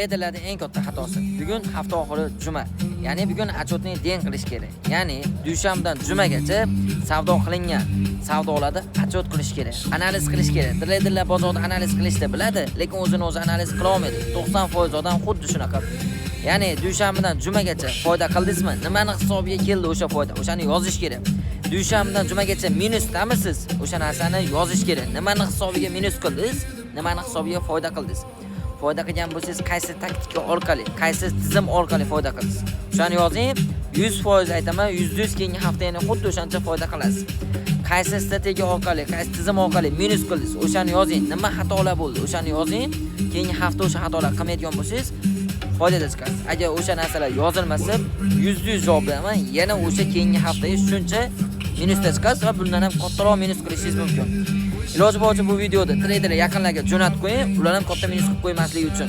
Traderlarning eng katta xatosi. Bugun hafta oxiri juma. Ya'ni bugun отчетni den qilish kerak. Ya'ni dushanbadan jumagacha savdo qilingan savdolarni отчет qilish kerak. Analiz qilish kerak. Traderlar bozorda analiz qilishni biladi, lekin o'zini o'zi analiz qila olmaydi. 90% odam xuddi shunaqa. Ya'ni dushanbadan jumagacha foyda qildingizmi? Nimani hisobiga keldi o'sha foyda? O'shani yozish kerak. Dushanbadan jumagacha minusdamisiz? O'sha narsani yozish kerak. Nimani hisobiga minus qildingiz? Nimani hisobiga foyda qildingiz? Foyda qilgan bo'lsangiz, qaysi taktika orqali, qaysi tizim orqali foyda qildingiz? O'shani yozing. 100% aytaman, %100 keyingi hafta yana xuddi o'shancha foyda qilasiz. Qaysi strategiya orqali, qaysi tizim orqali minus qildingiz? O'shani yozing. Nima xatolar bo'ldi? O'shani yozing. Keyingi hafta o'sha xatolar qilmaydigan bo'lsangiz, foydada chiqasiz. Agar o'sha narsalar yozilmasa, %100 javob beraman, yana o'sha keyingi haftaga shuncha minusda chiqasiz va bundan ham kattaroq minus qilishingiz mumkin. Iloji boricha bu videoda traderlar yaqinlarga jo'natib qo'ying, ular ham katta minus qilib qo'ymasligi uchun.